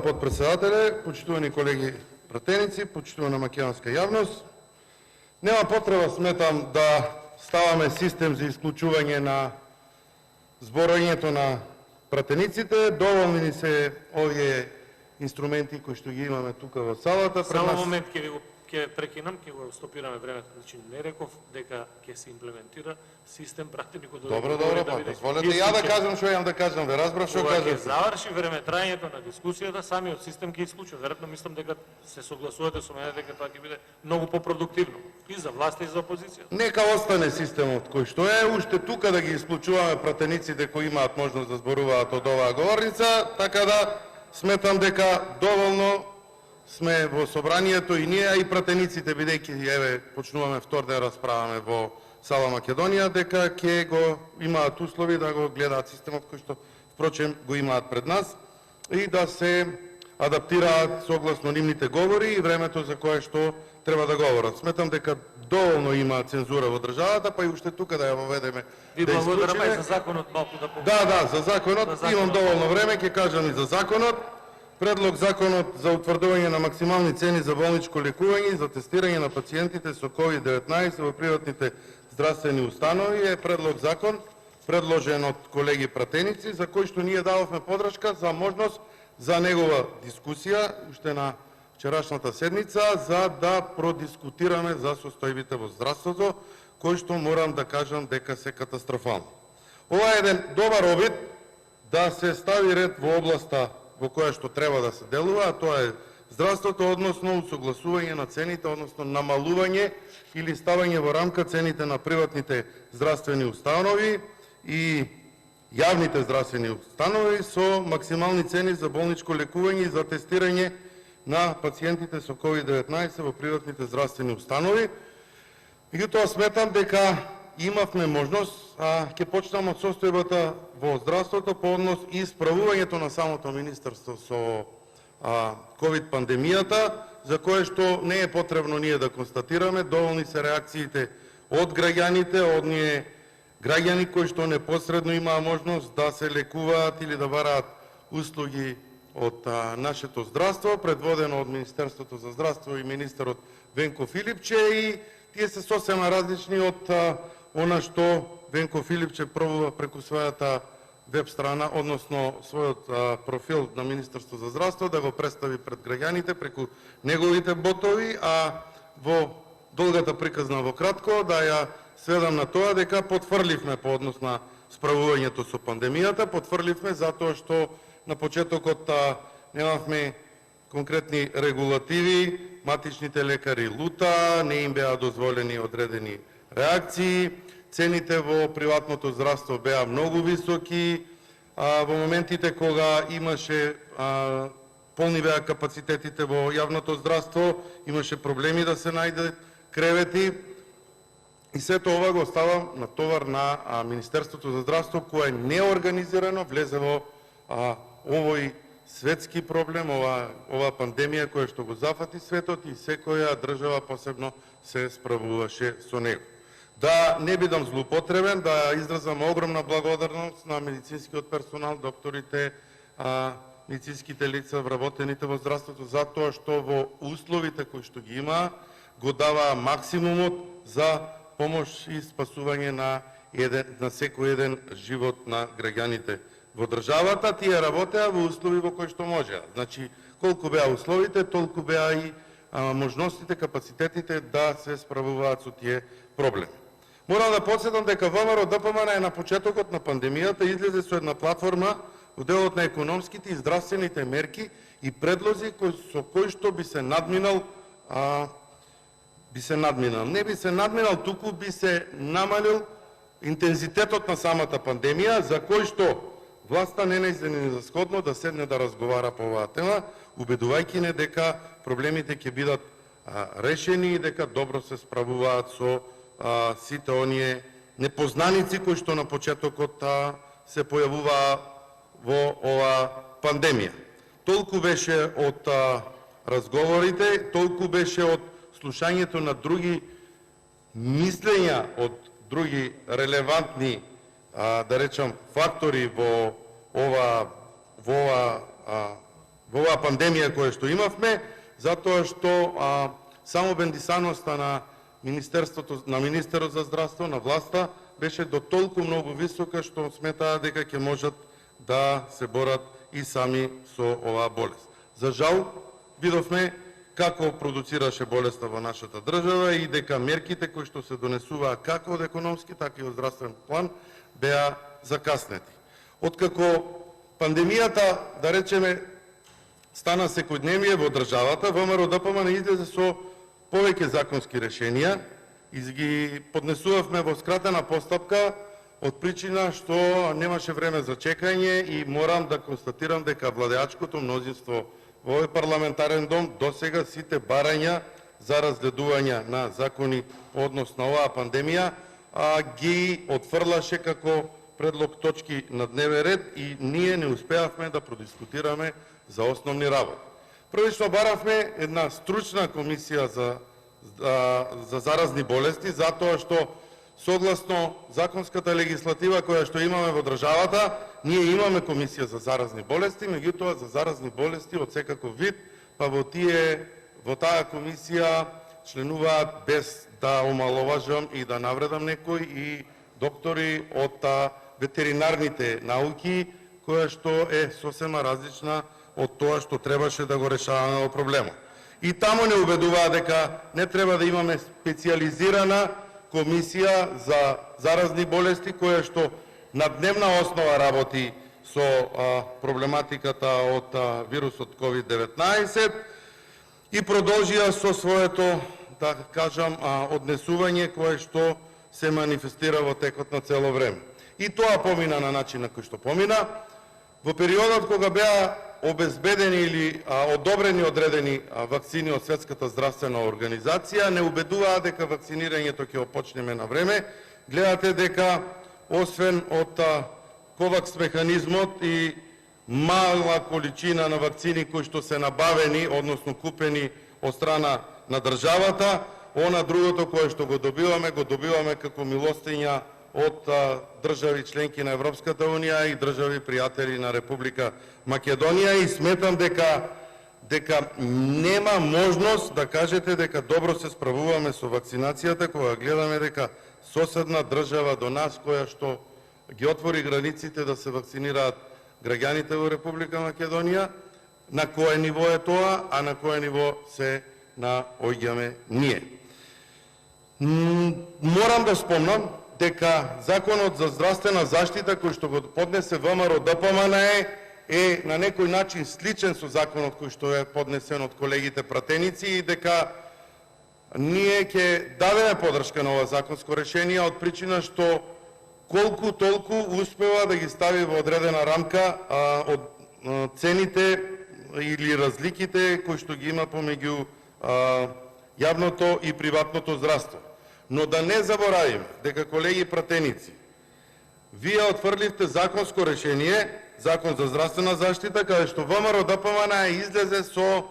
Зahvaljujem подпредседателе, почитувани колеги пратеници, почитувана македонска јавност. Нема потреба, сметам, да ставаме систем за исклучување на зборањето на пратениците. Доволни ни се овие инструменти кои што ги имаме тука во салата. Само момент, ќе прекинам, ќе го стопираме времето. Значи не реков дека ќе се имплементира систем пратеникот. Добро, па дозволете ја да кажам што имам да кажам, ве разбрав што кажам. Кога ќе заврши времетраењето на дискусијата, самиот систем ќе исклучи. Веројатно мислам дека се согласувате со мене дека тоа ќе биде многу попродуктивно и за власта и за опозиција. Нека остане системот кој што е, уште тука да ги исклучуваме пратениците кои имаат можност да зборуваат од оваа говорница, така да сметам дека доволно сме во собранието и ние, и пратениците, бидејќи еве почнуваме втор ден расправаме во Сала Македонија, дека ќе го имаат услови да го гледаат системот кој што впрочем го имаат пред нас и да се адаптираат согласно нивните говори и времето за кое што треба да говорат. Сметам дека доволно има цензура во државата, па и уште тука да ја воведеме. Ви благодарам и за законот малку да помогнете. Да, за законот имам доволно време, ќе кажам и за законот. Предлог законот за утврдување на максимални цени за болничко лекување и за тестирање на пациентите со COVID-19 во приватните здравствени установи е предлог закон предложен од колеги пратеници за кој што ние дававме подршка за можност за негова дискусија уште на вчерашната седница за да продискутираме за состојбите во здравството кои што морам да кажам дека се катастрофални. Ова е еден добар обид да се стави ред во областа во која што треба да се делува, а тоа е здравството, односно усогласување на цените, односно намалување или ставање во рамка цените на приватните здравствени установи и јавните здравствени установи со максимални цени за болничко лекување и за тестирање на пациентите со COVID-19 во приватните здравствени установи. Меѓутоа сметам дека имавме можност, ќе почнам од состојбата во здравството по однос и справувањето на самото министерство со ковид пандемијата, за кое што не е потребно ние да констатираме, доволни се реакциите од граѓаните, од ние граѓани кои што непосредно имаа можност да се лекуваат или да бараат услуги од нашето здравство, предводено од Министерството за здравство и министерот Венко Филипче, и тие се сосема различни од она што Венко Филипче пробува преку својата веб страна, односно својот профил на Министерство за здравство да го представи пред граѓаните преку неговите ботови, а во долгата приказна во кратко да ја сведам на тоа дека потврливме по однос на справувањето со пандемијата, потврливме затоа што на почетокот немавме конкретни регулативи, матичните лекари лута, не им беа дозволени одредени реакции, цените во приватното здравство беа многу високи, во моментите кога имаше полни беа капацитетите во јавното здравство, имаше проблеми да се најде кревети и сето ова го ставам на товар на Министерството за здравство кое е неорганизирано, влезе во овој светски проблем, ова пандемија која што го зафати светот и секоја држава посебно се справуваше со него. Да не бидам злоупотребен, да изразам огромна благодарност на медицинскиот персонал, докторите, медицинските лица, вработените во здравството, затоа што во условите кои што ги има, го дава максимумот за помош и спасување на секој еден живот на граѓаните во државата. Тие работеа во услови во кои што можеа. Значи, колку беа условите, толку беа и можностите, капацитетите да се справуваат со тие проблеми. Морам да подсетам дека ВМРО ДПМН е на почетокот на пандемијата излезе со една платформа во делот на економските и здравствените мерки и предлози со кои што би се надминал, не би се надминал, туку би се намалил интензитетот на самата пандемија, за кој што власта не најде за сходно да седне да разговара по оваа тема, убедувајќи не дека проблемите ќе бидат решени и дека добро се справуваат со сите оние непознаници кои што на почетокот се појавуваа во оваа пандемија. Толку беше од разговорите, толку беше од слушањето на други мислења, од други релевантни, да речам, фактори во во оваа пандемија која што имавме, затоа што само бендисаноста на министерот за здравство, на власта, беше до толку многу висока што сметаа дека ќе можат да се борат и сами со оваа болест. За жал, видовме како продуцираше болеста во нашата држава и дека мерките кои што се донесуваа како од економски, така и од здравствен план беа закаснети. Откако пандемијата, да речеме, стана секојдневие во државата, ВМРО-ДПМН излезе со повеќе законски решенија и ги поднесувавме во скратена постапка од причина што немаше време за чекање и морам да констатирам дека владеачкото мнозинство во овој парламентарен дом досега сите барања за разгледување на закони по однос на оваа пандемија ги отфрлаше како предлог точки на дневен ред и ние не успеавме да продискутираме за основни работи. Првично баравме една стручна комисија за заразни болести, затоа што согласно законската легислатива која што имаме во државата, ние имаме комисија за заразни болести, меѓутоа за заразни болести од секаков вид, па во таа комисија членуваат, без да омаловажам и да навредам некој, и доктори од ветеринарните науки, која што е сосема различна од тоа што требаше да го решаваме во проблемот. И таму не убедуваа дека не треба да имаме специјализирана комисија за заразни болести, која што на дневна основа работи со проблематиката од вирусот COVID-19 и продолжија со своето, да кажам, однесување кое што се манифестира во текот на цело време. И тоа помина на начин на кој што помина. Во периодот кога беа обезбедени или одобрени одредени вакцини од Светската здравствена организација, не убедуваа дека вакцинирањето ќе опочнеме на време. Гледате дека освен од ковакс механизмот и мала количина на вакцини кои што се набавени, односно купени од страна на државата, она другото кое што го добиваме како милостиња од држави членки на Европската Унија и држави пријатели на Република Македонија, и сметам дека нема можност да кажете дека добро се справуваме со вакцинацијата кога гледаме дека соседна држава до нас, која што ги отвори границите да се вакцинираат граѓаните во Република Македонија, на кое ниво е тоа, а на кое ниво се наоѓаме ние. Морам да спомнам дека Законот за здравствена заштита кој што го поднесе ВМРО-ДПМН е на некој начин сличен со законот кој што е поднесен од колегите пратеници и дека ние ќе дадеме подршка на ова законско решение од причина што колку толку успева да ги стави во одредена рамка од цените или разликите кои што ги има помеѓу јавното и приватното здравство. Но да не заборавиме дека, колеги пратеници, вие отфрливте законско решение, Закон за здравствена заштита, каде што ВМРО-ДПМН излезе со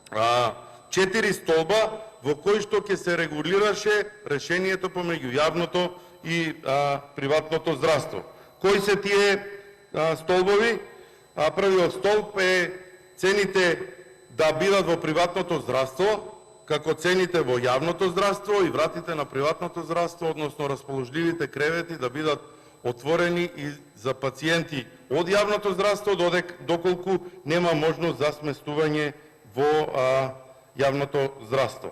4 столба во кои што ќе се регулираше решението помеѓу јавното и приватното здравство. Кои се тие столбови? Првиот столб е цените да бидат во приватното здравство, како цените во јавното здравство, и вратите на приватното здравство, односно расположливите кревети, да бидат отворени и за пациенти од јавното здравство, доколку нема можност за сместување во јавното здравство.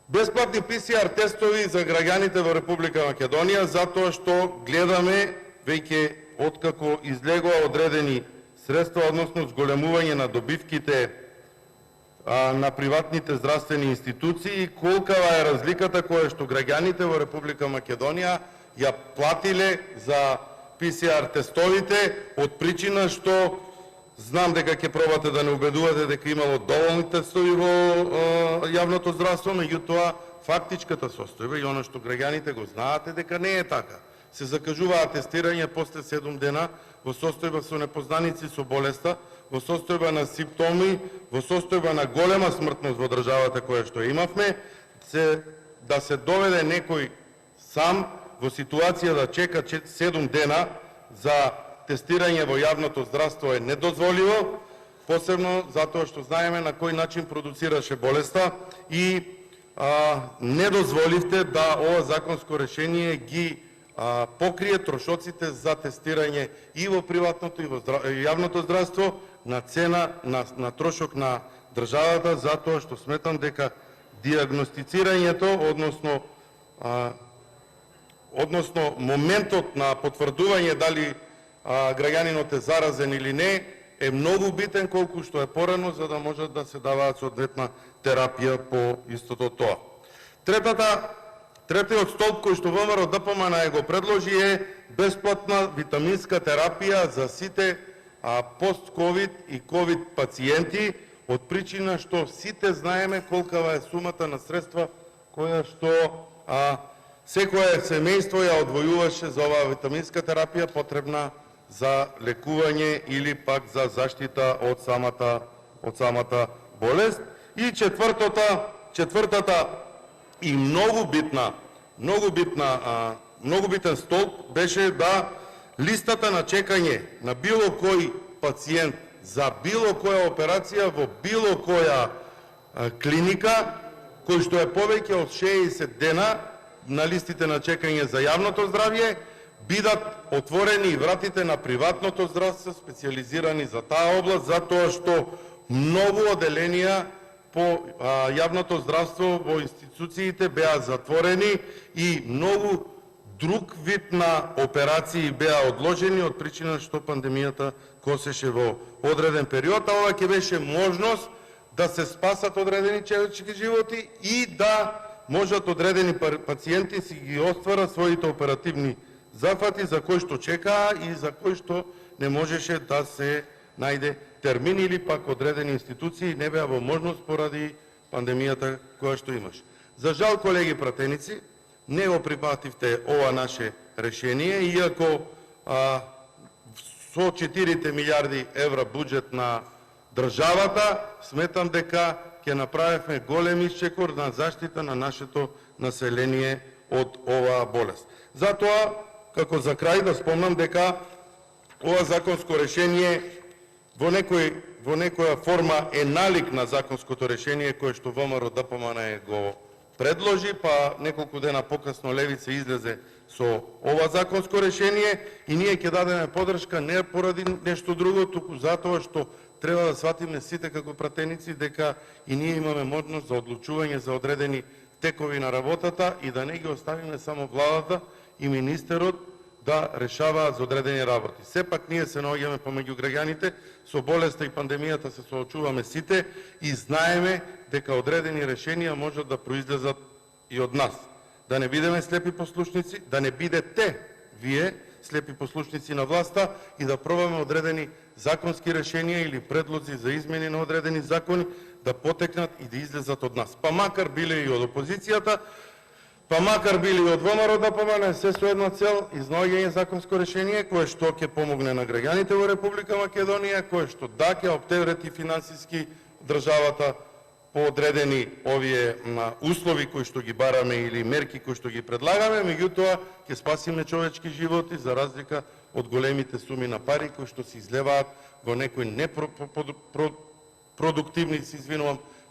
Бесплатни ПСР тестови за граѓаните во Република Македонија, затоа што гледаме веќе откако излегоа одредени средства, односно зголемување на добивките на приватните здравствени институции, колкава е разликата која што граѓаните во Република Македонија ја платиле за ПСР тестовите, од причина што знам дека ќе пробате да не убедувате дека имало доволни тестови во јавното здравство, меѓутоа фактичката состојба и оно што граѓаните го знаат е дека не е така. Се закажуваат тестирање после 7 дена во состојба со непознаници со болеста, во состојба на симптоми, во состојба на голема смртност во државата која што имавме, да се доведе некој сам во ситуација да чека 7 дена за тестирање во јавното здравство е недозволиво. посебно затоа што знаеме на кој начин продуцираше болеста и не дозволивте да ова законско решение ги покрие трошоците за тестирање и во приватното и во јавното здравство на цена на трошок на државата, затоа што сметам дека диагностицирањето, односно моментот на потврдување дали граѓанинот е заразен или не, е многу битен колку што е порано, за да можат да се даваат соодветна терапија по истото тоа. Третиот столб кој што ВМРО ДПМН го предложи е бесплатна витаминска терапија за сите пост-ковид и ковид пациенти, од причина што сите знаеме колкава е сумата на средства која што секое семејство ја одвојуваше за оваа витаминска терапија потребна за лекување или пак за заштита од самата болест. И четвртата и многу битен столб беше да листата на чекање на било кој пациент за било која операција во било која клиника, кој што е повеќе од 60 дена на листите на чекање за јавното здравје, бидат отворени и вратите на приватното здравство, специализирани за таа област, затоа што многу оделенија по јавното здравство во институциите беа затворени и многу друг вид на операции беа одложени од причина што пандемијата косеше во одреден период, а ова ќе беше можност да се спасат одредени човечки животи и да можат одредени пациенти си ги остварат своите оперативни зафати за кои што чекаа и за кои што не можеше да се најде термин или пак одредени институции не беа во можност поради пандемијата која што имаш. За жал, колеги пратеници, не го прифативте ова наше решение, иако со 4 милиарди евра буџет на државата, сметам дека ќе направевме голем исчекор на заштита на нашето население од оваа болест. Затоа, како за крај да спомнам дека ова законско решение во некоја форма е налик на законското решение кое што ВМРО ДПМН го предложи, па неколку дена покасно Левица излезе со ова законско решение и ние ќе дадеме поддршка не поради нешто друго, туку затоа што треба да сватиме сите како пратеници дека и ние имаме можност за одлучување за одредени текови на работата и да не ги оставиме само владата и министерот да решаваат за одредени работи. Сепак ние се наоѓаме помеѓу граѓаните, со болеста и пандемијата се соочуваме сите и знаеме дека одредени решенија можат да произлезат и од нас. Да не бидеме слепи послушници, да не бидете вие слепи послушници на власта и да пробаме одредени законски решенија или предлози за измени на одредени закони да потекнат и да излезат од нас. Па макар биле и од опозицијата, па макар били и од ВМРО ДПМН, се со една цел, изнаоѓање законско решение кое што ќе помогне на граѓаните во Република Македонија, кое што да ќе оптеврети финансиски државата по одредени овие услови кои што ги бараме или мерки кои што ги предлагаме, меѓутоа ќе спасиме човечки животи за разлика од големите суми на пари кои што се излеваат во некои непродуктивни,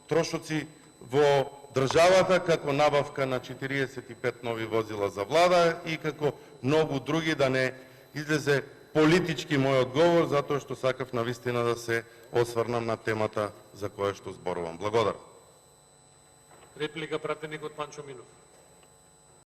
трошоци во државата, како набавка на 45 нови возила за влада и како многу други, да не излезе политички мој одговор, затоа што сакав навистина да се осврнам на темата за која што зборувам. Благодарам. Реплика пратеникот Панчо Милов.